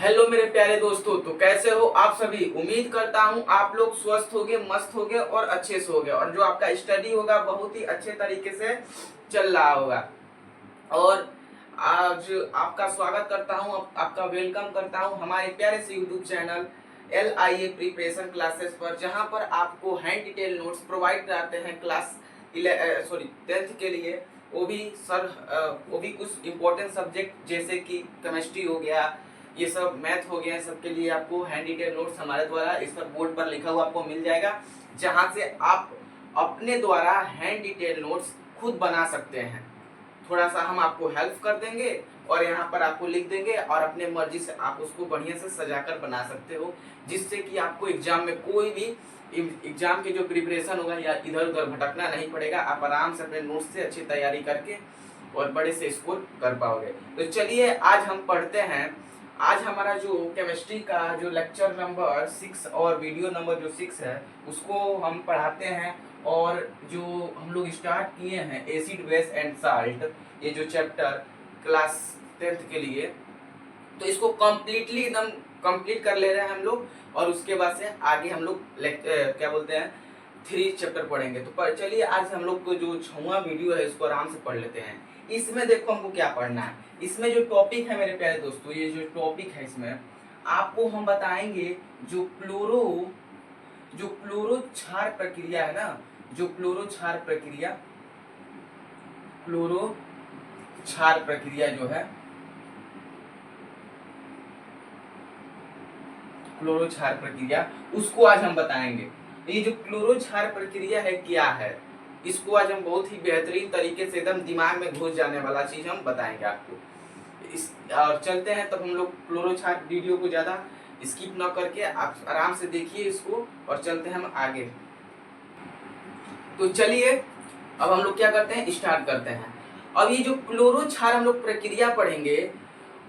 Hello मेरे प्यारे दोस्तों, तो कैसे हो आप सभी। उम्मीद करता हूं आप लोग स्वस्थ होगे, मस्त होगे और अच्छे से होगे और जो आपका स्टडी होगा बहुत ही अच्छे तरीके से चल रहा होगा। और आज आपका स्वागत करता हूं, आपका वेलकम करता हूं हमारे प्यारे से YouTube channel LIA preparation classes पर, जहां पर आपको हैंड डिटेल नोट्स प्रोवाइड कराते हैं क्लास 10th के लिए। वो भी कुछ इंपॉर्टेंट सब्जेक्ट जैसे कि केमिस्ट्री हो गया, ये सब मैथ हो गया, सबके लिए आपको हैंड डिटेल नोट्स हमारे द्वारा इस पर बोर्ड पर लिखा हुआ आपको मिल जाएगा, जहां से आप अपने द्वारा हैंड डिटेल नोट्स खुद बना सकते हैं। थोड़ा सा हम आपको हेल्प कर देंगे और यहाँ पर आपको लिख देंगे और अपने मर्जी से आप उसको बढ़िया से सजाकर बना सकते हो, जिससे कि आपको एग्जाम में कोई भी एग्जाम की जो प्रिपरेशन होगा या इधर उधर भटकना नहीं पड़ेगा। आप आराम से अपने नोट्स से अच्छी तैयारी करके और बड़े से स्कोर कर पाओगे। तो चलिए आज हम पढ़ते हैं। आज हमारा जो केमिस्ट्री का जो लेक्चर नंबर 6 और वीडियो नंबर जो 6 है उसको हम पढ़ाते हैं। और जो हम लोग स्टार्ट किए हैं एसिड बेस एंड साल्ट, ये जो चैप्टर क्लास 10th के लिए, तो इसको कम्प्लीटली एकदम कंप्लीट कर ले रहे हैं हम लोग। और उसके बाद से आगे हम लोग क्या बोलते हैं 3 चैप्टर पढ़ेंगे। तो चलिए आज हम लोग को जो 6वां वीडियो है इसको आराम से पढ़ लेते हैं। इसमें देखो हमको क्या पढ़ना है। इसमें जो टॉपिक है मेरे प्यारे दोस्तों, ये जो टॉपिक है इसमें आपको हम बताएंगे जो क्लोरो क्षार प्रक्रिया है ना, जो क्लोरो क्षार प्रक्रिया जो है, क्लोरो क्षार प्रक्रिया, उसको आज हम बताएंगे। ये जो क्लोरो क्षार प्रक्रिया है क्या है, इसको आज हम बहुत ही बेहतरीन तरीके से एकदम दिमाग में घुस जाने वाला चीज हम बताएंगे आपको। और चलते हैं तब हम लोग क्लोरो क्षार वीडियो को ज्यादा स्किप ना करके आप आराम से देखिए इसको और चलते हैं हम आगे। तो चलिए अब हम लोग क्या करते हैं, स्टार्ट करते हैं। अब ये जो क्लोरो क्षार हम लोग प्रक्रिया पढ़ेंगे,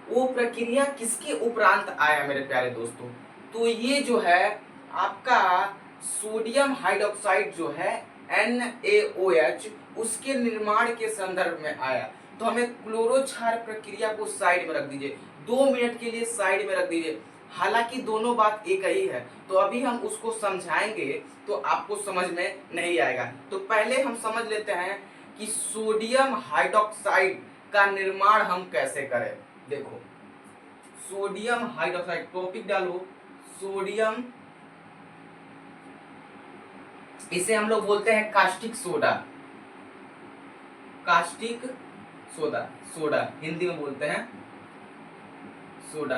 वो प्रक्रिया किसके उपरांत आया मेरे प्यारे दोस्तों। तो ये जो है आपका सोडियम हाइड्रोक्साइड जो है NaOH, उसके निर्माण के संदर्भ में आया। तो हमें क्लोरो क्षार प्रक्रिया को साइड में रख दीजिए, 2 मिनट के लिए साइड में रख दीजिए। हालांकि दोनों बात एक ही है, तो अभी हम उसको समझाएंगे तो आपको समझ में नहीं आएगा। तो पहले हम समझ लेते हैं कि सोडियम हाइड्रोक्साइड का निर्माण हम कैसे करें। देखो सोडियम हाइड्रोक्साइड, टॉपिक डालो सोडियम, इसे हम लोग बोलते हैं caustic soda. Caustic soda Hindi में बोलते हैं सोडा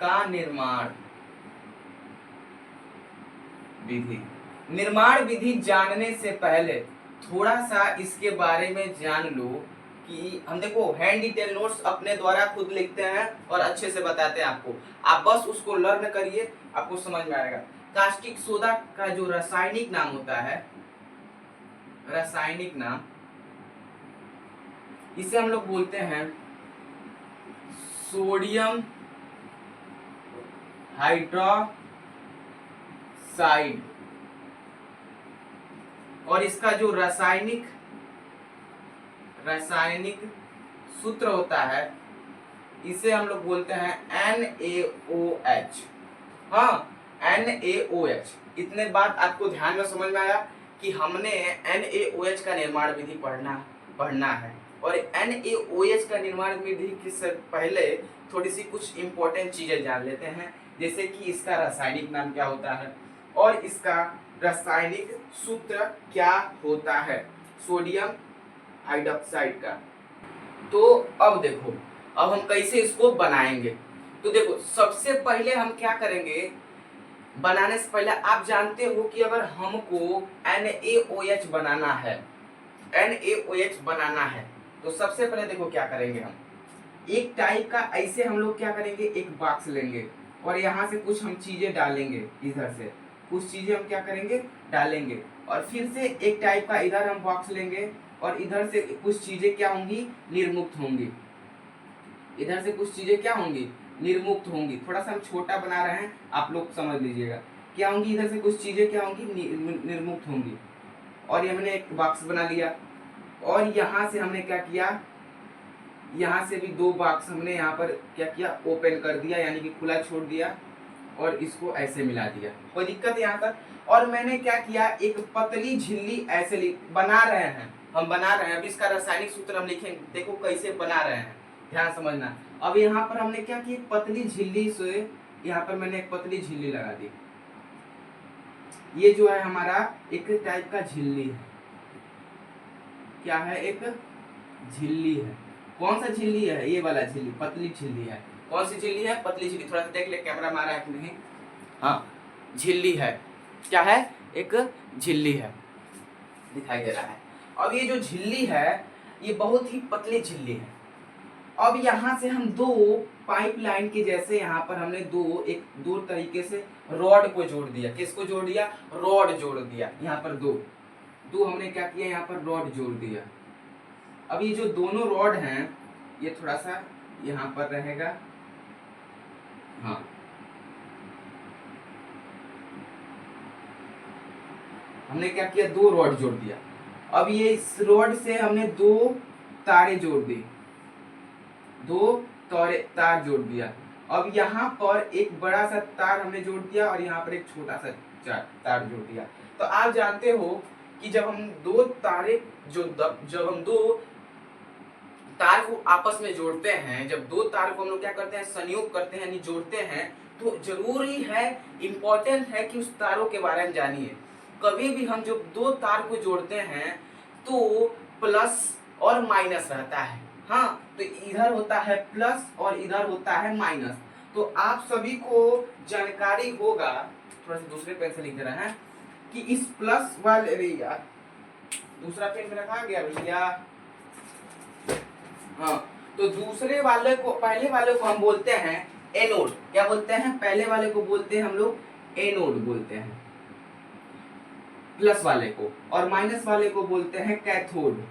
का निर्माण विधि जानने से पहले थोड़ा सा इसके बारे में जान लो कि हम देखो हैंड डिटेल नोट्स अपने द्वारा खुद लिखते हैं और अच्छे से बताते हैं आपको। आप बस उसको लर्न करिए, आपको समझ में आएगा। कास्टिक सोडा का जो रासायनिक नाम होता है, रासायनिक नाम, इसे हम लोग बोलते हैं सोडियम हाइड्रोक्साइड। और इसका जो रासायनिक सूत्र होता है, इसे हम लोग बोलते हैं NaOH। हाँ, NaOH। इतने बात आपको ध्यान में समझ में आया कि हमने NaOH का निर्माण विधि पढ़ना है। और NaOH का निर्माण विधि के से पहले थोड़ी सी कुछ इंपॉर्टेंट चीजें जान लेते हैं, जैसे कि इसका रासायनिक नाम क्या होता है और इसका रासायनिक सूत्र क्या होता है सोडियम हाइड्रोक्साइड का। तो अब देखो अब हम कैसे इसको बनाएंगे। तो देखो सबसे पहले हम क्या करेंगे, बनाने से पहले आप जानते हो कि अगर हमको NaOH बनाना है तो सबसे पहले देखो क्या करेंगे, हम एक टाइप का ऐसे हम लोग क्या करेंगे, एक बॉक्स लेंगे और यहाँ से कुछ हम चीजें डालेंगे, इधर से कुछ चीजें हम क्या करेंगे डालेंगे, और फिर से एक टाइप का इधर हम बॉक्स लेंगे और इधर से कुछ चीजें क्या होंगी, निर्मुक्त होंगी। इधर से कुछ चीजें क्या होंगी, निर्मुक्त होंगी। थोड़ा सा हम छोटा बना रहे हैं, आप लोग समझ लीजिएगा क्या होंगी। इधर से कुछ चीजें क्या होंगी, निर्मुक्त होंगी। और ये हमने एक बॉक्स बना लिया और यहाँ से हमने क्या किया, यहाँ से भी 2 बॉक्स हमने यहाँ पर क्या किया, ओपन कर दिया, यानी कि खुला छोड़ दिया और इसको ऐसे मिला दिया। कोई दिक्कत यहाँ तक? और मैंने क्या किया, एक पतली झिल्ली ऐसे बना रहे हैं, हम बना रहे हैं। अब इसका रासायनिक सूत्र हम लिखेंगे, देखो कैसे बना रहे हैं, ध्यान समझना। अब यहाँ पर हमने क्या किया, पतली झिल्ली से यहाँ पर मैंने एक पतली झिल्ली लगा दी। ये जो है हमारा एक टाइप का झिल्ली है। क्या है, एक झिल्ली है। कौन सा झिल्ली है, ये वाला झिल्ली, पतली झिल्ली है। कौन सी झिल्ली है, पतली झिल्ली। थोड़ा सा देख ले कैमरा मारा है कि नहीं, हाँ झिल्ली है। क्या है, एक झिल्ली है, दिखाई दे रहा है। अब ये जो झिल्ली है ये बहुत ही पतली झिल्ली है। अब यहाँ से हम 2 पाइपलाइन के जैसे यहाँ पर हमने दो तरीके से रॉड को जोड़ दिया। किसको जोड़ दिया, रॉड जोड़ दिया। यहाँ पर दो हमने क्या किया, यहाँ पर रॉड जोड़ दिया। अब ये जो दोनों रॉड हैं ये थोड़ा सा यहाँ पर रहेगा, हाँ हमने क्या किया, 2 रॉड जोड़ दिया। अब ये इस रॉड से हमने 2 तारे जोड़ दी, 2 तार जोड़ दिया। अब यहाँ पर एक बड़ा सा तार हमने जोड़ दिया और यहाँ पर एक छोटा सा तार जोड़ दिया। तो आप जानते हो कि जब हम 2 तारे जब हम 2 तार को आपस में जोड़ते हैं, जब 2 तार को हम लोग क्या करते हैं, संयोग करते हैं, यानी जोड़ते हैं, तो जरूरी है, इम्पोर्टेंट है कि उस तारों के बारे में जानिए। कभी भी हम जब 2 तार को जोड़ते हैं तो प्लस और माइनस रहता है, हाँ तो इधर होता है प्लस और इधर होता है माइनस। तो आप सभी को जानकारी होगा, थोड़ा सा दूसरे पेन से लिख दे रहे हैं कि इस प्लस वाले, यार दूसरा पेन मेरा कहाँ गया भैया, हाँ तो दूसरे वाले को, पहले वाले को हम बोलते हैं एनोड। क्या बोलते हैं, पहले वाले को बोलते हैं हम लोग एनोड बोलते हैं, प्लस वाले को, और माइनस वाले को बोलते हैं कैथोड।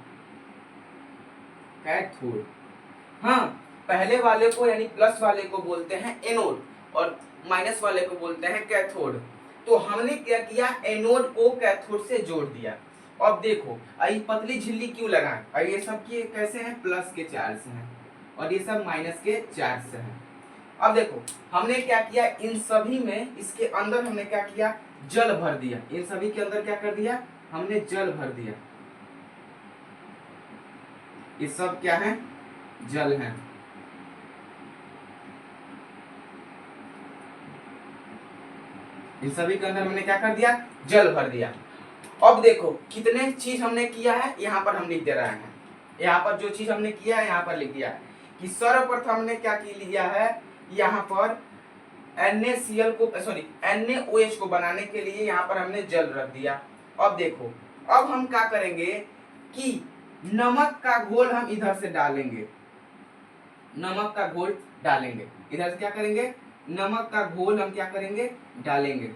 कैथोड, हाँ पहले वाले को यानी प्लस वाले को बोलते हैं एनोड और माइनस वाले को बोलते हैं कैथोड। तो हमने क्या किया, एनोड को कैथोड से जोड़ दिया। अब देखो ये पतली झिल्ली क्यों लगाए, ये सब की कैसे हैं, प्लस के चार्ज से हैं और ये सब माइनस के चार्ज से हैं। अब देखो हमने क्या किया, इन सभी में, इसके अंदर हमने क्या किया, जल भर दिया। इन सभी के अंदर क्या कर दिया, हमने जल भर दिया। ये सब क्या है, जल है। इन सभी के अंदर हमने क्या कर दिया, जल भर दिया। अब देखो कितने चीज हमने किया है, यहाँ पर हम लिख दे रहे हैं। यहाँ पर जो चीज हमने किया है यहाँ पर लिख दिया है कि सर्वप्रथम हमने क्या लिया है, यहाँ पर NaCl को, सॉरी NaOH को बनाने के लिए यहाँ पर हमने जल रख दिया। अब देखो अब हम क्या करेंगे कि नमक का घोल हम इधर से डालेंगे, नमक का घोल डालेंगे इधर से, क्या करेंगे, नमक का घोल हम क्या करेंगे, डालेंगे।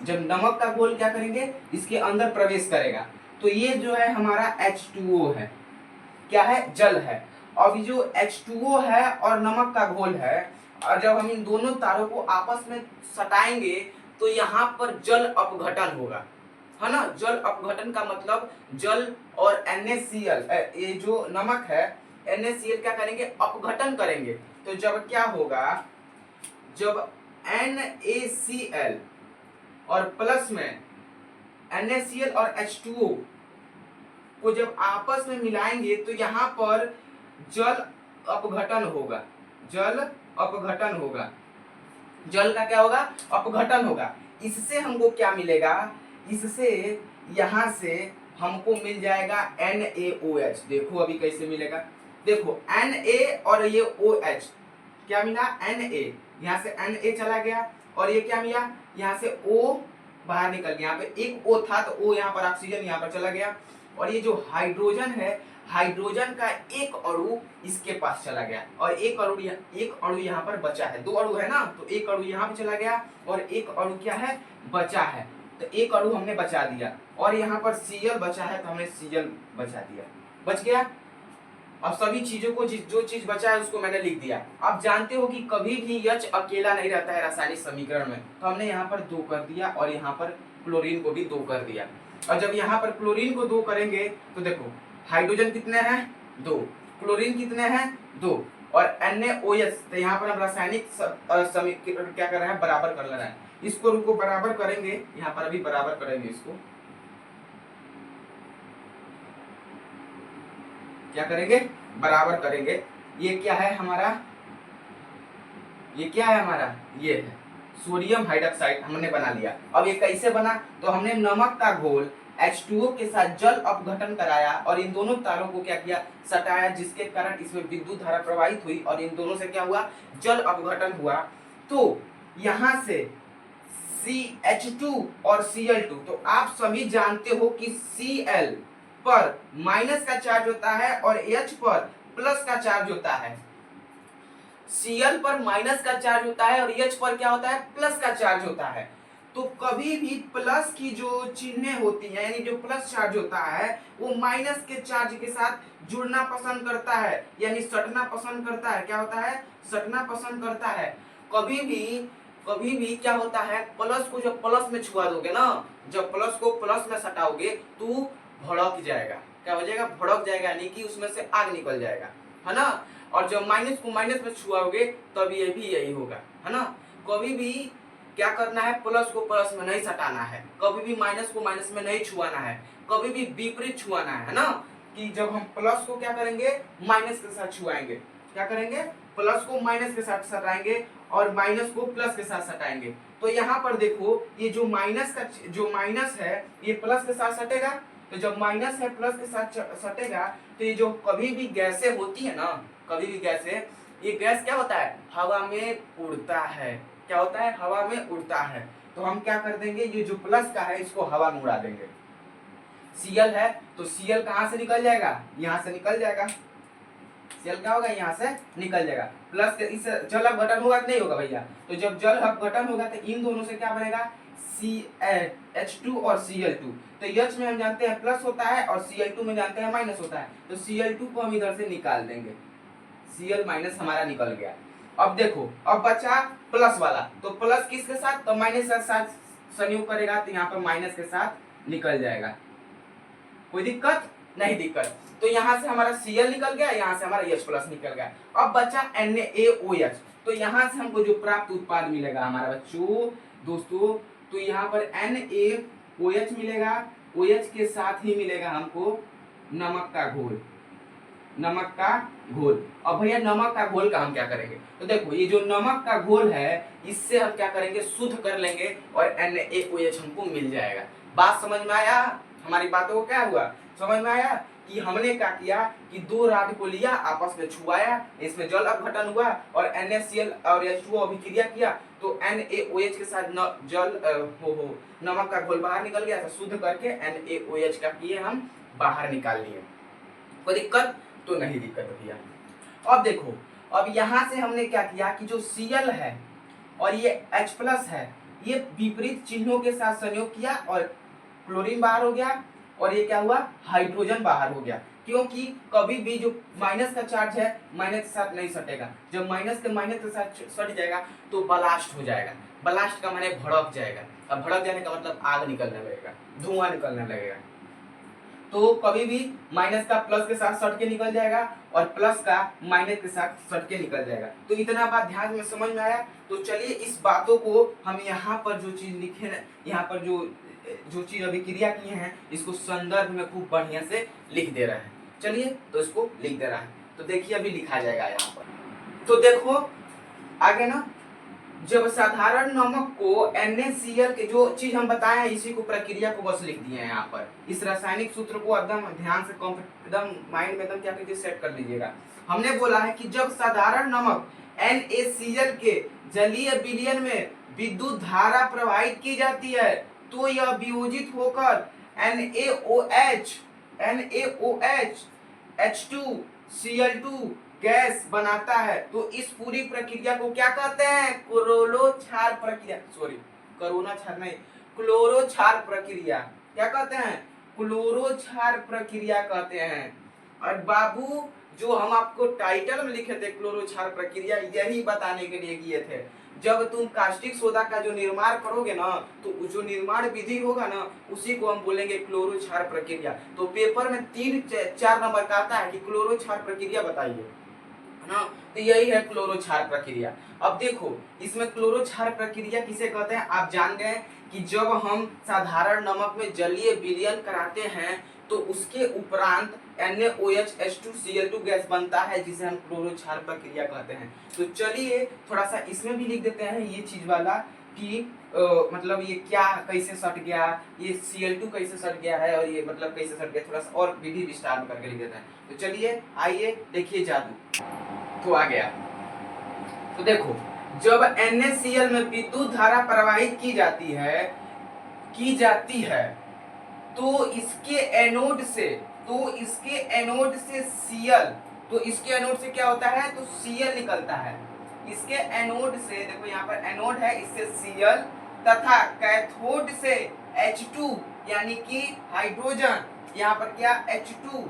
जब नमक का घोल क्या करेंगे, इसके अंदर प्रवेश करेगा तो ये जो है हमारा H2O है, क्या है, जल है। अब जो H2O है और नमक का घोल है, और जब हम इन दोनों तारों को आपस में सटाएंगे तो यहाँ पर जल अपघटन होगा, है ना। जल अपघटन का मतलब जल और NaCl, ये जो नमक है NaCl क्या करेंगे, अपघटन करेंगे। तो जब क्या होगा, जब NaCl और प्लस में NaCl और H2O को जब आपस में मिलाएंगे तो यहाँ पर जल अपघटन होगा, जल अपघटन होगा, जल का क्या होगा, अपघटन होगा। इससे हमको क्या मिलेगा, इससे यहाँ से हमको मिल जाएगा NaOH। देखो अभी कैसे मिलेगा, देखो Na और ये OH क्या मिला, Na, यहाँ से Na चला गया और ये क्या मिला, यहाँ से O बाहर निकल गया। यहाँ पे एक O था तो O यहाँ पर ऑक्सीजन यहाँ पर चला गया, और ये जो हाइड्रोजन है, हाइड्रोजन का एक अणु इसके पास चला गया और एक अणु यहाँ पर बचा है। 2 अणु है ना, तो एक अणु यहाँ पे चला गया और एक अणु क्या है, बचा है। तो एक अणु हमने बचा दिया और यहाँ पर Cl बचा है तो हमने Cl बचा दिया, बच गया। अब सभी चीजों को जो चीज बचा है उसको मैंने लिख दिया। आप जानते हो कि कभी भी H अकेला नहीं रहता है रासायनिक समीकरण में, तो हमने यहाँ पर 2 कर दिया और यहाँ पर क्लोरीन को भी 2 कर दिया। और जब यहाँ पर क्लोरीन को 2 करेंगे तो देखो हाइड्रोजन कितने हैं 2, क्लोरीन कितने हैं 2 और NaOH। तो यहाँ पर हम रासायनिक समीकरण क्या कर रहे हैं बराबर कर लेना है। इसको रुको बराबर करेंगे, यहाँ पर अभी बराबर करेंगे, इसको क्या करेंगे बराबर करेंगे। ये क्या है हमारा, ये क्या है हमारा, ये है सोडियम हाइड्रोक्साइड हमने बना लिया। अब ये कैसे बना, तो हमने नमक का घोल H2O के साथ जल अपघटन कराया और इन दोनों तारों को क्या किया सटाया, जिसके कारण इसमें विद्युत धारा प्रवाहित हुई और इन दोनों से क्या हुआ जल अपघटन हुआ। तो यहाँ से CH2 और Cl2, तो आप सभी जानते हो कि Cl पर माइनस का चार्ज होता है और H पर प्लस का चार्ज होता है। Cl पर माइनस का चार्ज होता है और H पर क्या होता है प्लस का चार्ज होता है। तो कभी भी प्लस की जो चिन्हें होती हैं यानी जो प्लस चार्ज होता है वो माइनस के चार्ज के साथ जुड़ना पसंद करता है, यानी सटना पसंद करता है। क्या होता है सटना पसंद करता है। कभी भी क्या होता है प्लस को जब प्लस में छुआ दोगे ना, जब प्लस को प्लस में सटाओगे तो भड़क जाएगा। क्या हो जाएगा भड़क जाएगा, यानी कि उसमें से आग निकल जाएगा, है ना। और जब माइनस को माइनस में छुआओगे तब ये भी यही होगा, है ना। कभी भी क्या करना है प्लस को प्लस में नहीं सटाना है, कभी भी माइनस को माइनस में नहीं छुआना है, कभी भी विपरीत छुआना है ना। कि जब हम प्लस को क्या करेंगे माइनस के साथ छुआएंगे, क्या करेंगे प्लस को माइनस के साथ सटाएंगे और माइनस को प्लस के साथ सटाएंगे। तो यहाँ पर देखो ये जो माइनस है ये प्लस के साथ सटेगा, तो जब माइनस है प्लस के साथ सटेगा तो ये जो कभी भी गैसें होती है ना, कभी भी गैसें, ये गैस क्या होता है हवा में उड़ता है। क्या होता है हवा में उड़ता है। तो हम क्या कर देंगे ये जो प्लस का है इसको हवा में उड़ा देंगे। Cl है तो Cl कहां से निकल जाएगा यहां से निकल जाएगा। Cl क्या होगा यहाँ से निकल जाएगा। प्लस के इस जल अपघटन होगा कि नहीं होगा भैया, तो जब जल अपघटन होगा तो इन दोनों से क्या बनेगा H2 और Cl2। तो H में हम जानते हैं प्लस होता है और Cl2 में जानते हैं माइनस होता है, तो Cl2 को हम इधर से निकाल देंगे, Cl माइनस हमारा निकल गया। अब देखो अब बचा प्लस वाला, तो प्लस किसके साथ तो माइनस के साथ संयोग करेगा, तो यहाँ पर माइनस के साथ निकल जाएगा। कोई दिक्कत नहीं दिक्कत। तो यहाँ से हमारा Cl निकल गया, यहाँ से हमारा H प्लस निकल गया। अब बचा NaOH, तो यहाँ से हमको जो प्राप्त उत्पाद मिलेगा हमारा बच्चों दोस्तों, तो यहाँ पर NaOH मिलेगा, OH के साथ ही मिलेगा हमको नमक का घोल, नमक का घोल। अब भैया नमक का घोल का हम क्या करेंगे, तो देखो ये जो नमक का घोल है इससे हम क्या करेंगे शुद्ध कर लेंगे और NaOH हमको मिल जाएगा। बात समझ में आया, हमारी बातों को क्या हुआ समझ में आया कि हमने क्या किया कि दो राड को लिया आपस में छुआया, इसमें जल अपघटन हुआ और NaCl और H2O अभिक्रिया किया, तो NaOH के साथ नमक का घोल बाहर निकल गया, शुद्ध करके NaOH का किए हम बाहर निकाल लिए। कोई दिक्कत तो नहीं दिक्कत भैया। अब देखो अब यहाँ से हमने क्या किया कि जो Cl है और ये H प्लस है ये विपरीत चिन्हों के साथ संयोग किया और क्लोरीन बाहर हो गया और ये क्या हुआ हाइड्रोजन बाहर हो गया। क्योंकि कभी भी जो माइनस का चार्ज है माइनस के साथ नहीं सटेगा, जब माइनस के साथ सट जाएगा तो ब्लास्ट हो जाएगा। ब्लास्ट का माने भड़क जाएगा, अब भड़क जाने का मतलब आग निकलने लगेगा, धुआं निकलने लगेगा। तो कभी भी माइनस का प्लस के साथ सट के निकल जाएगा और प्लस का माइनस के साथ सट के निकल जाएगा। तो इतना बात ध्यान में समझ में आया। तो चलिए इस बातों को हम यहाँ पर जो चीज लिखे ना, यहाँ पर जो चीज अभिक्रिया किए हैं इसको संदर्भ में खूब बढ़िया से लिख दे रहे हैं। चलिए तो इसको लिख दे रहा है, तो देखिए अभी लिखा जाएगा यहाँ पर। तो देखो आगे ना, जब साधारण नमक को NaCl के जो चीज हम बताए हैं इसी को प्रक्रिया को बस लिख दिए हैं यहाँ पर। इस रासायनिक सूत्र को एकदम ध्यान से एकदम माइंड में एकदम क्या कीजिए सेट कर लीजिएगा। हमने बोला है कि जब साधारण नमक NaCl के जलीय विलयन में विद्युत धारा प्रवाहित की जाती है तो यह वियोजित होकर NaOH H2Cl2 गैस बनाता है। तो इस पूरी प्रक्रिया को क्या कहते हैं क्लोरोक्षार प्रक्रिया, सॉरी करोनाक्षार नहीं, क्लोरोक्षार प्रक्रिया। क्या कहते हैं क्लोरोक्षार प्रक्रिया कहते हैं। और बाबू जो हम आपको टाइटल में लिखे थे क्लोरो क्षार प्रक्रिया, यही बताने के लिए किए थे। जब तुम कास्टिक सोडा का जो निर्माण करोगे ना, तो जो निर्माण विधि होगा ना, उसी को हम बोलेंगे क्लोरो क्षार प्रक्रिया। तो पेपर में 3-4 नंबर का आता है कि क्लोरो क्षार प्रक्रिया बताइए, है ना। तो यही है क्लोरो क्षार प्रक्रिया। अब देखो, इसमें क्लोरो क्षार प्रक्रिया किसे कहते हैं आप जान गए कि जब हम साधारण नमक में जलीय विलयन कराते हैं तो उसके उपरांत NaOH गैस बनता है, जिसे हम क्लोरो क्षार प्रक्रिया कहते हैं। तो चलिए थोड़ा सा इसमें भी लिख देते हैं ये चीज वाला कि मतलब ये क्या कैसे सट गया, ये Cl2 कैसे सट गया है, और ये मतलब कैसे सट गया, थोड़ा सा और विधि विस्तार में करके लिख देते हैं। तो चलिए आइए देखिए जादू। तो आ गया, तो देखो, जब NaCl में विद्युत धारा प्रवाहित की जाती है तो इसके एनोड से Cl, तो इसके एनोड से क्या होता है, तो Cl निकलता है। इसके एनोड से, देखो यहाँ पर एनोड है, इससे Cl, तथा कैथोड से H2 यानी कि हाइड्रोजन, यहाँ पर क्या H2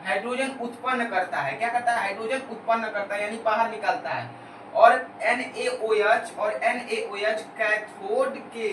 हाइड्रोजन उत्पन्न करता है। क्या करता है, हाइड्रोजन उत्पन्न करता है यानी बाहर निकालता है। और NaOH कैथोड के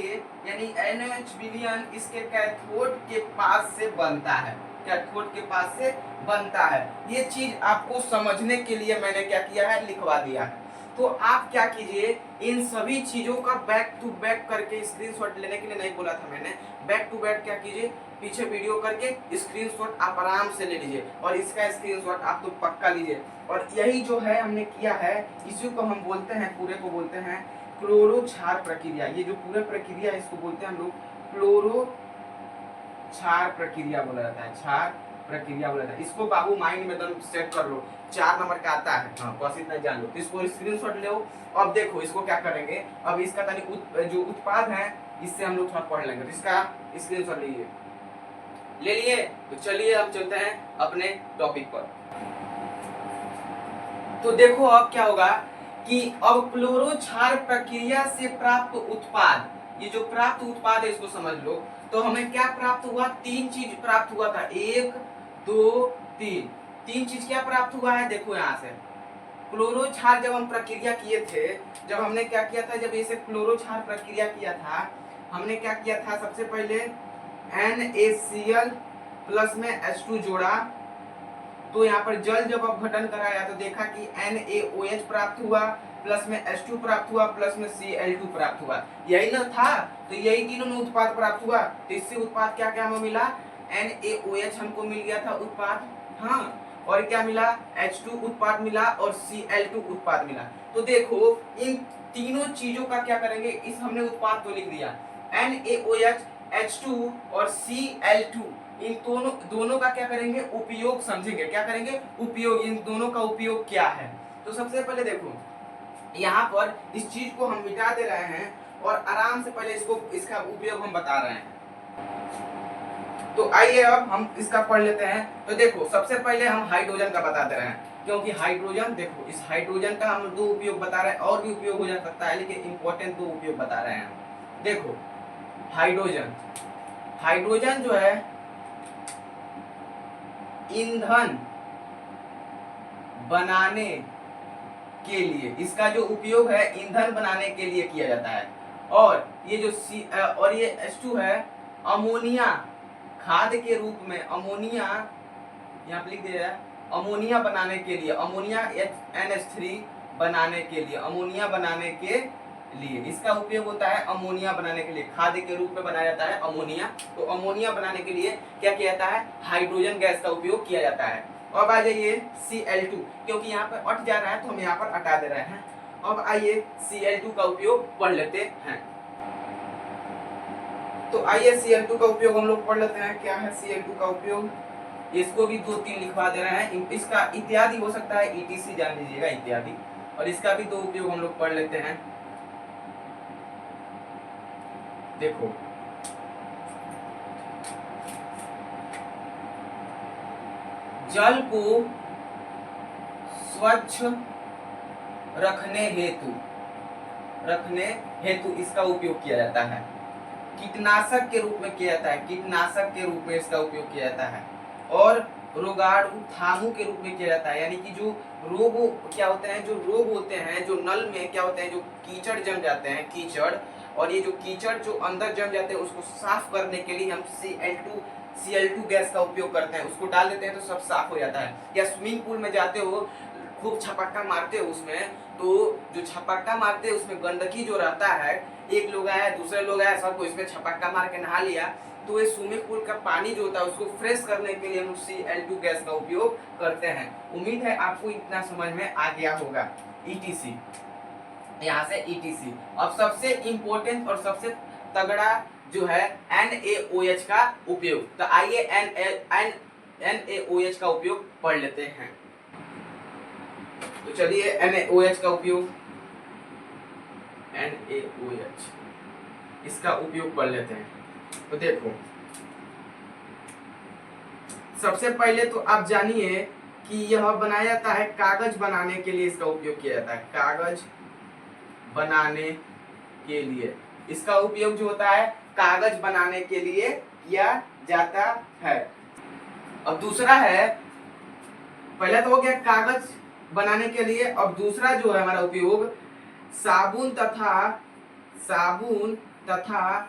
यानी NaOH विलयन इसके कैथोड के पास से बनता है, कैथोड के पास से बनता है। ये चीज आपको समझने के लिए मैंने क्या किया है, लिखवा दिया है। तो आप क्या कीजिए, इन सभी चीजों का बैक टू बैक करके स्क्रीनशॉट लेने के लिए नहीं बोला था मैंने, बैक टू बैक क्या कीजिए, पीछे वीडियो करके स्क्रीनशॉट आप आराम से ले लीजिए, और इसका स्क्रीनशॉट आप तो पक्का लीजिए। और यही जो है हमने किया है, इसी को हम बोलते हैं, पूरे को बोलते हैं क्लोरो क्षार प्रक्रिया। ये जो पूरा प्रक्रिया है इसको बोलते हैं हम लोग क्लोरो क्षार प्रक्रिया बोला जाता है, क्षार प्रक्रिया बोला जाता है। इसको बाबू माइंड में एकदम सेट कर लो, 4 नंबर का आता है, हाँ बस इतना जान लो। तो इसको स्क्रीनशॉट ले लो। अब देखो इसको क्या करेंगे, अब इसका जो उत्पाद है इससे हम लोग थोड़ा पढ़ लेंगे। तो इसका स्क्रीनशॉट लीजिए, ले लिए। तो चलिए अब चलते हैं अपने टॉपिक पर। तो देखो अब क्या होगा कि अब क्लोरो क्षार प्रक्रिया से प्राप्त उत्पाद, ये जो प्राप्त उत्पाद है इसको समझ लो। तो हमें क्या प्राप्त हुआ, 3 चीज प्राप्त हुआ था, 1 2 3 चीज क्या प्राप्त हुआ है, देखो यहाँ से क्लोरो क्षार जब हम प्रक्रिया किए थे, जब हमने क्या किया था, जब इसे क्लोरो क्षार प्रक्रिया किया था, हमने क्या किया था, सबसे पहले NaCl प्लस में H2 जोड़ा। तो यहाँ पर जल जब अपघटन कराया तो देखा कि NaOH प्राप्त हुआ, प्लस में H2 प्राप्त हुआ, प्लस में Cl2 प्राप्त हुआ, यही ना था। तो यही तीनों में उत्पाद प्राप्त हुआ। तो इससे उत्पाद क्या क्या हमें मिला, NaOH हमको मिल गया था उत्पाद, हाँ, और क्या मिला, H2 उत्पाद मिला और Cl2 उत्पाद मिला। तो देखो इन तीनों चीजों का क्या करेंगे, इस हमने उत्पाद तो लिख दिया, NaOH H2 और Cl2, इन दोनों का क्या करेंगे, उपयोग समझेंगे। क्या करेंगे, उपयोग, इन दोनों का उपयोग क्या है। तो सबसे पहले देखो यहाँ पर इस चीज को हम मिटा दे रहे हैं और आराम से पहले इसका उपयोग हम बता रहे हैं। तो आइए अब हम इसका पढ़ लेते हैं। तो देखो सबसे पहले हम हाइड्रोजन का बता दे रहे हैं, क्योंकि हाइड्रोजन, देखो इस हाइड्रोजन का हम 2 उपयोग बता रहे हैं, और भी उपयोग हो जा सकता है, लेकिन इंपॉर्टेंट 2 उपयोग बता रहे हैं। देखो हाइड्रोजन जो है ईंधन बनाने के लिए, इसका जो उपयोग है ईंधन बनाने के लिए किया जाता है। और ये जो और ये H2 है, अमोनिया खाद के रूप में, अमोनिया यहाँ पे लिख दिया है, अमोनिया बनाने के लिए, अमोनिया NH3 बनाने के लिए, अमोनिया बनाने के लिए इसका उपयोग होता है। अमोनिया बनाने के लिए खाद के रूप में बनाया जाता है अमोनिया। तो अमोनिया बनाने के लिए क्या किया जाता है, हाइड्रोजन गैस का उपयोग किया जाता है। अब आ जाइए Cl2, क्योंकि यहाँ पर अट जा रहा है तो हम यहाँ पर हटा दे रहे हैं। अब आइए Cl2 का उपयोग पढ़ लेते हैं। तो आइए Cl2 का उपयोग हम लोग पढ़ लेते हैं। क्या है Cl2 का उपयोग, इसको भी 2-3 लिखवा दे रहे हैं। इसका इत्यादि हो सकता है, ETC जान लीजिएगा, इत्यादि। और इसका भी 2 उपयोग हम लोग पढ़ लेते हैं। देखो जल को स्वच्छ रखने हेतु इसका उपयोग किया जाता है। कीटनाशक के रूप में किया जाता है, कीटनाशक के रूप में इसका उपयोग किया जाता है। और रोगाणुथामु के रूप में किया जाता है, यानी कि जो रोग क्या होते हैं, जो रोग होते हैं, जो नल में क्या होते हैं, जो कीचड़ जम जाते हैं, कीचड़, और ये जो कीचड़ जो अंदर जम जाते हैं उसको साफ करने के लिए हम Cl2 गैस का उपयोग करते हैं, उसको डाल देते हैं तो सब साफ हो जाता है। या स्विमिंग पूल में जाते हो, खूब छपक्का मारते हो उसमें, तो जो छपक्का मारते हैं उसमें गंदगी जो रहता है, एक लोग आया दूसरे लोग आया सबको इसमें छपक्का मार के नहा लिया, तो ये स्विमिंग पूल का पानी जो होता है उसको फ्रेश करने के लिए हम Cl2 गैस का उपयोग करते हैं। उम्मीद है आपको इतना समझ में आ गया होगा। ETC, यहाँ से ETC। अब सबसे इम्पोर्टेंट और सबसे तगड़ा जो है NaOH का उपयोग, तो आइए NaOH का उपयोग पढ़ लेते हैं। तो चलिए NaOH का उपयोग, NaOH इसका उपयोग पढ़ लेते हैं। तो देखो, सबसे पहले तो आप जानिए कि यह बनाया जाता है कागज बनाने के लिए, इसका उपयोग किया जाता है कागज बनाने के लिए। इसका उपयोग जो होता है कागज बनाने के लिए किया जाता है। अब दूसरा है, पहला तो हो गया कागज बनाने के लिए, अब दूसरा जो है हमारा उपयोग साबुन तथा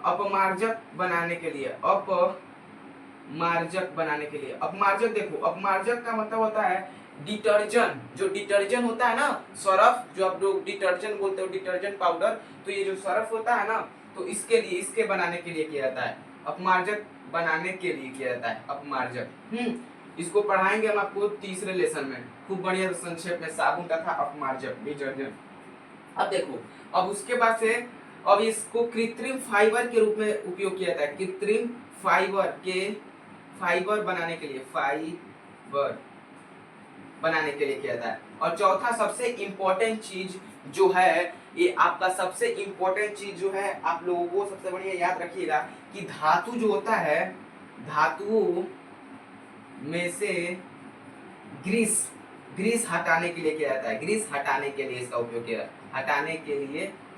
अपमार्जक बनाने के लिए, अपमार्जक बनाने के लिए। अपमार्जक देखो, अपमार्जक का मतलब होता है डिटर्जेंट, जो डिटर्जेंट होता है ना, सर्फ, जो आप लोग डिटर्जेंट बोलते हो, डिटर्जेंट पाउडर, तो ये जो सर्फ होता है ना, तो इसके लिए, इसके बनाने के लिए किया जाता है, अपमार्जक बनाने के लिए किया जाता है अपमार्जक। इसको पढ़ाएंगे हम आपको तीसरे लेसन में खूब बढ़िया संक्षेप में, साबुन तथा अपमार्जक, डिटर्जेंट। अब देखो, अब उसके बाद से अब इसको कृत्रिम फाइबर के रूप में उपयोग किया जाता है, कृत्रिम फाइबर बनाने के लिए, फाइबर बनाने के लिए किया जाता है। और चौथा सबसे इम्पोर्टेंट चीज जो है, ये आपका सबसे इम्पोर्टेंट चीज जो है, आप लोगों को सबसे बढ़िया याद रखिएगा कि धातु जो होता है, धातुओं में से ग्रीस हटाने के लिए किया जाता है, ग्रीस हटाने के लिए इसका उपयोग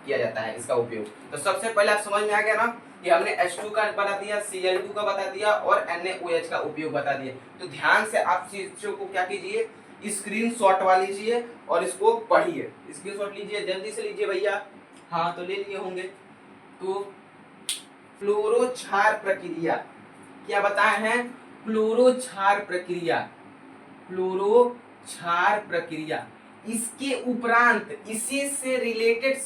किया जाता है इसका उपयोग। तो सबसे पहले आप समझ में आ गया ना कि हमने H2 का बता दिया, Cl2 का बता दिया और NaOH का उपयोग बता दिया। तो ध्यान से आप चीजों को क्या कीजिए, स्क्रीनशॉट वाली लीजिए और इसको पढ़िए। स्क्रीनशॉट लीजिए, जल्दी से लीजिए भैया। हाँ, तो ले लिए होंगे। तो क्लोरोक्षार प्रक्रिया क्या बताए हैं, क्लोरोक्षार प्रक्रिया, इसके उपरांत इसी से रिलेटेड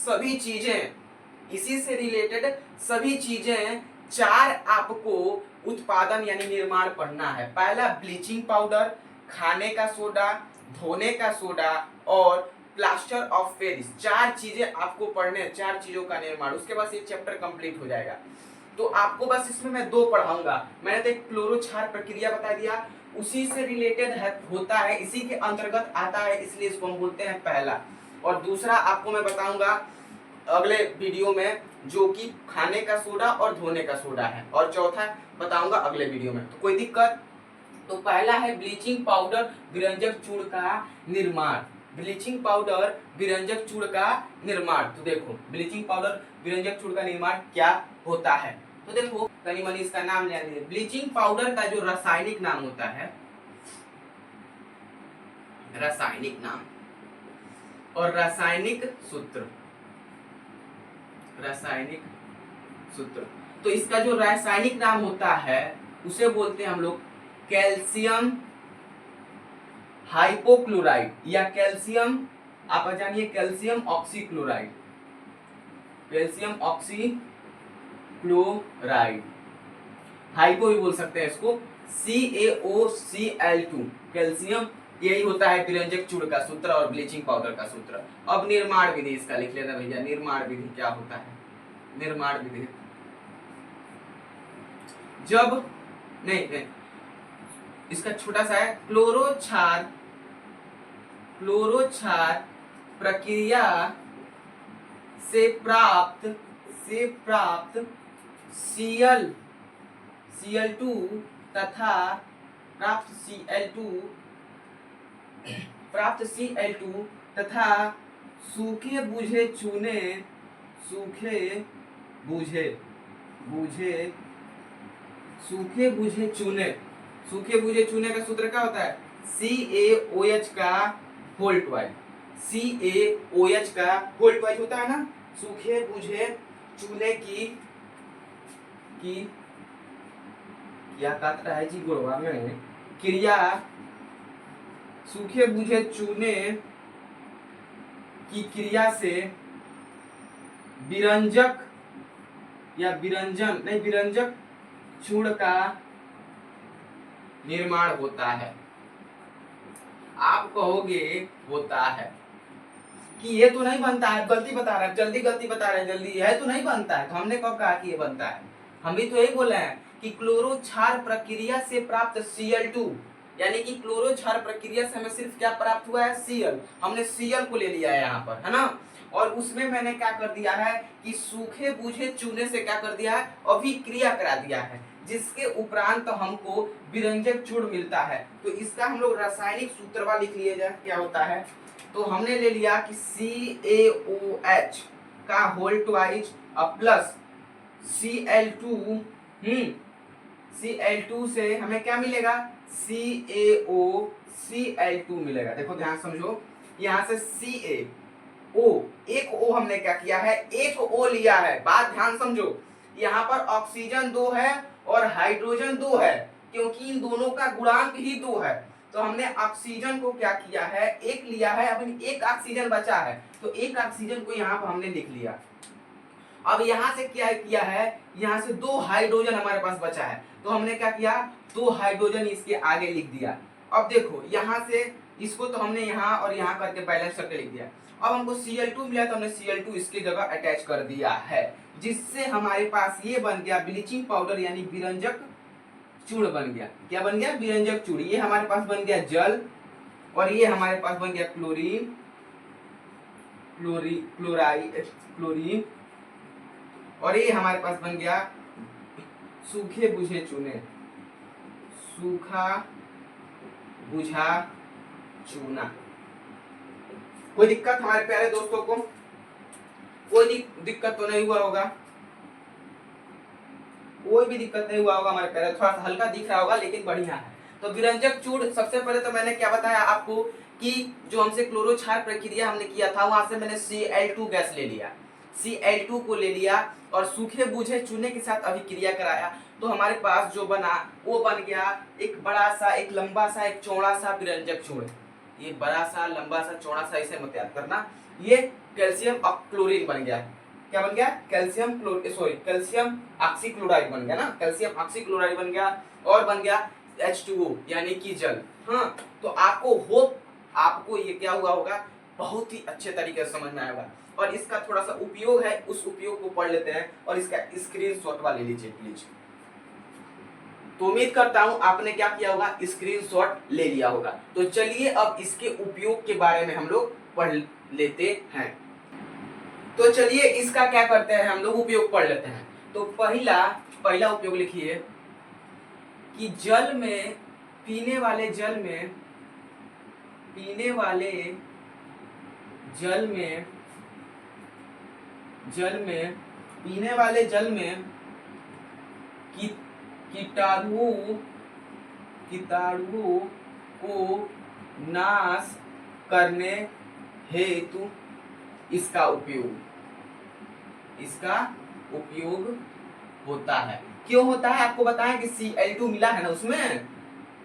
सभी चीजें चार आपको उत्पादन यानी निर्माण पढ़ना है। पहला ब्लीचिंग पाउडर, खाने का सोडा, धोने का सोडा और प्लास्टर ऑफ पेरिस, चार चीजें आपको पढ़ने, चार चीजों का निर्माण, उसके बाद ये चैप्टर कंप्लीट हो जाएगा। तो आपको बस इसमें मैं दो पढ़ाऊंगा। मैंने तो एक क्लोरोक्षार प्रक्रिया बता दिया, उसी से रिलेटेड होता है, इसी के अंतर्गत आता है, इसलिए इसको हम बोलते हैं पहला। और दूसरा आपको मैं बताऊंगा अगले वीडियो में, जो कि खाने का सोडा और धोने का सोडा है, और चौथा बताऊंगा अगले वीडियो में। तो कोई दिक्कत? तो पहला है ब्लीचिंग पाउडर विरंजक चूर्ण का निर्माण, ब्लीचिंग पाउडर विरंजक चूर्ण का निर्माण। तो देखो, ब्लीचिंग पाउडर विरंजक चूर्ण का निर्माण क्या होता है, तो देखो तनी मनी इसका नाम ले लीजिए। ब्लीचिंग पाउडर का जो रासायनिक नाम होता है, रासायनिक नाम और रासायनिक सूत्र, तो इसका जो रासायनिक नाम होता है उसे बोलते हैं हम लोग कैल्शियम हाइपोक्लोराइड, या कैल्शियम, आप जानिए calcium oxychloride, calcium oxychloride, hypo भी बोल सकते हैं इसको, CaOCl2, कैल्शियम, यही होता है विरंजक चूर्ण का सूत्र और ब्लीचिंग पाउडर का सूत्र। अब निर्माण विधि इसका लिख लेना भैया, निर्माण विधि क्या होता है, निर्माण विधि, जब नहीं इसका छोटा सा है, क्लोरोक्षार प्रक्रिया से प्राप्त Cl2 तथा प्राप्त Cl2 तथा सूखे बुझे बुझे सूखे बुझे चूने, सूखे बुझे चूने का सूत्र क्या होता है? CaOH का होल ट्वाइस, CaOH का होल ट्वाइस होता है ना। सूखे बुझे चूने की क्या कहता है जी गुरुआ में क्रिया, सूखे बुझे चूने की क्रिया से विरंजक या विरंजन नहीं विरंजक चूर्ण का निर्माण होता है। आप कहोगे होता है कि ये तो नहीं बनता है, गलती बता रहा है, गलती बता रहा है, जल्दी है तो नहीं बनता है। तो हमने कब कहा कि ये बनता है? हम भी तो यही बोले हैं कि क्लोरो क्षार प्रक्रिया से प्राप्त Cl2, यानी कि क्लोरो क्षार प्रक्रिया से हमें सिर्फ क्या प्राप्त हुआ है? Cl। हमने Cl को ले लिया है यहाँ पर, है ना। और उसमें मैंने क्या कर दिया है कि सूखे बुझे चूने से क्या कर दिया है? अभिक्रिया करा दिया है, जिसके उपरांत हमको विरंजक चूर्ण मिलता है। तो इसका हम लोग रासायनिक सूत्रवा लिख लिए जाए, क्या होता है? तो हमने ले लिया कि CaOH का whole twice plus Cl2, Cl2 से हमें क्या मिलेगा? CaOCl2 मिलेगा। देखो ध्यान समझो, यहाँ से CaO, एक O हमने क्या किया है? एक O लिया है। बात ध्यान समझो, यहाँ पर ऑक्सीजन 2 है और हाइड्रोजन 2 है, क्योंकि इन दोनों का गुणांक ही 2 है। तो हमने ऑक्सीजन को क्या किया है? एक लिया है, अब एक ऑक्सीजन बचा है, तो एक ऑक्सीजन को यहाँ पर हमने लिख लिया। अब यहाँ से क्या किया है? यहाँ से 2 हाइड्रोजन हमारे पास बचा है, तो हमने क्या किया? 2 हाइड्रोजन इसके आगे लिख दिया। अब देखो यहाँ से इसको तो हमने यहाँ और यहाँ करके बैलेंस करके लिख दिया। अब हमको Cl2 मिला, तो हमने Cl2 इसकी जगह अटैच कर दिया है, जिससे हमारे पास ये बन गया ब्लीचिंग पाउडर, यानी विरंजक चूर्ण बन गया। क्या बन गया? विरंजक चूर्ण। ये हमारे पास बन गया जल, और ये हमारे पास बन गया क्लोरीन, क्लोरीन, और ये हमारे पास बन गया सूखे बुझे चूने, सूखा बुझा चूना। कोई दिक्कत हमारे प्यारे दोस्तों को? कोई दिक्कत तो नहीं हुआ होगा? कोई भी दिक्कत नहीं हुआ होगा हमारे प्यारे? थोड़ा सा हल्का दिख रहा होगा लेकिन बढ़िया है। तो विरंजक चूर्ण, सबसे पहले तो मैंने क्या बताया आपको कि जो हमसे क्लोरो क्षार प्रक्रिया हमने किया था, वहां से मैंने Cl2 गैस ले लिया, Cl2 को ले लिया और सूखे बुझे चूने के साथ अभिक्रिया कराया, तो हमारे पास जो बना वो बन गया एक बड़ा सा, एक लंबा सा, एक चौड़ा सा विरंजक चूर्ण। ये बड़ा सा, लंबा सा, चौड़ा सा, इसे मत याद करना। ये कैल्शियम क्लोरीन बन गया। क्या बन गया? कैल्शियम ऑक्सीक्लोराइड बन गया ना, कैल्शियम ऑक्सीक्लोराइड बन गया, और बन गया H2O यानी कि जल। हाँ, तो आपको ये क्या हुआ होगा? बहुत ही अच्छे तरीके से समझ में आएगा। और इसका थोड़ा सा उपयोग है, उस उपयोग को पढ़ लेते हैं, और इसका स्क्रीनशॉट ले लीजिए प्लीज। तो उम्मीद करता हूं आपने क्या किया होगा? स्क्रीनशॉट ले लिया होगा। तो चलिए अब इसके उपयोग के बारे में हम लोग पढ़ लेते हैं। तो चलिए इसका क्या करते हैं, हम लोग उपयोग पढ़ लेते हैं। तो पहला उपयोग लिखिए कि जल में, पीने वाले जल में कीटाणुओं को नाश करने हेतु इसका उपयोग होता है। क्यों होता है? आपको बताएं कि Cl2 मिला है ना, उसमें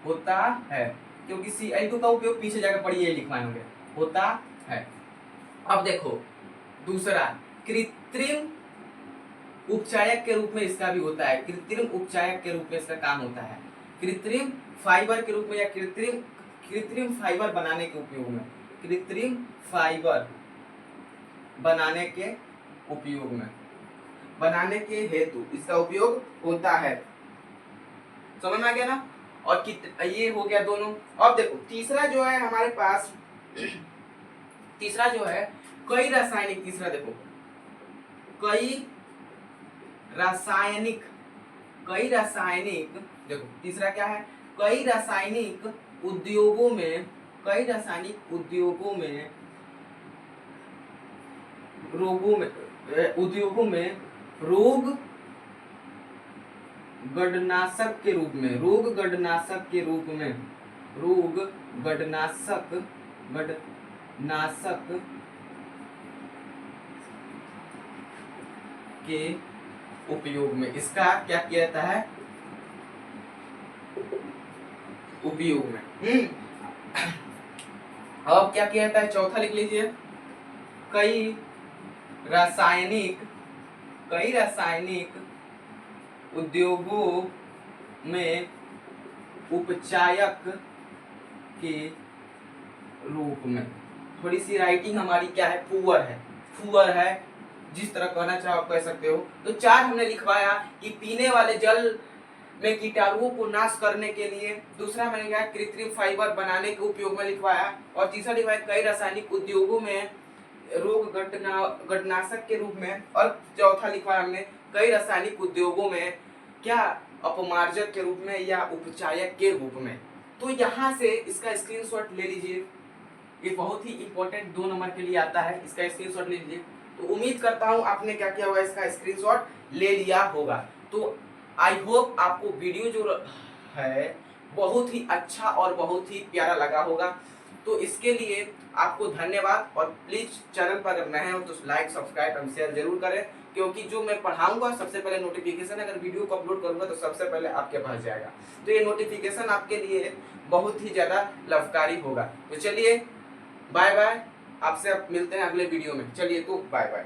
होता है, क्योंकि Cl2 का उपयोग पीछे जाकर पढ़िए लिखवाए होंगे, होता है। अब देखो दूसरा, कृत्रिम उपचायक के रूप में इसका भी होता है। कृत्रिम उपचायक के रूप में इसका काम होता है, कृत्रिम फाइबर के रूप में, या कृत्रिम फाइबर बनाने के उपयोग में, कृत्रिम फाइबर बनाने के हेतु इसका उपयोग होता है। समझ में आ गया ना? और ये हो गया दोनों। अब देखो तीसरा जो है हमारे पास, तीसरा जो है कई रासायनिक, तीसरा देखो कई रासायनिक, देखो तीसरा क्या है? कई रासायनिक उद्योगों में रोग गणनाशक के रूप में, रोग गणनाशक के रूप में, रोग गणनाशक के उपयोग में, इसका क्या किया जाता है, उपयोग में। अब क्या किया जाता है, चौथा लिख लीजिए, कई रासायनिक उद्योगों में उपचायक के रूप में। थोड़ी सी राइटिंग हमारी क्या है, पुअर है, जिस तरह कहना चाहो आप कह सकते हो। तो 4 हमने लिखवाया कि पीने वाले जल में कीटाणुओं को नाश करने के लिए, दूसरा मैंने क्या कृत्रिम फाइबर बनाने के उपयोग में लिखवाया, और तीसरा लिखवाया कई रासायनिक उद्योगों में रोग गणनाशक के रूप में, और चौथा लिखवाया हमने कई रासायनिक उद्योगों में क्या अपमार्जक के रूप में या उपचायक के रूप में। तो यहाँ से इसका स्क्रीनशॉट ले लीजिए, ये बहुत ही इंपॉर्टेंट 2 नंबर के लिए आता है, इसका स्क्रीनशॉट ले लीजिए। तो उम्मीद करता हूँ आपने क्या किया होगा, इसका स्क्रीनशॉट ले लिया होगा। तो आई होप आपको वीडियो जो है बहुत ही अच्छा और बहुत ही प्यारा लगा होगा। तो इसके लिए आपको धन्यवाद, और प्लीज चैनल पर अगर नए हो तो लाइक, सब्सक्राइब एंड शेयर जरूर करें, क्योंकि जो मैं पढ़ाऊंगा सबसे पहले नोटिफिकेशन, अगर वीडियो को अपलोड करूंगा तो सबसे पहले आपके पास जाएगा। तो ये नोटिफिकेशन आपके लिए बहुत ही ज्यादा लाभकारी होगा। तो चलिए बाय बाय, आपसे मिलते हैं अगले वीडियो में। चलिए तो बाय बाय।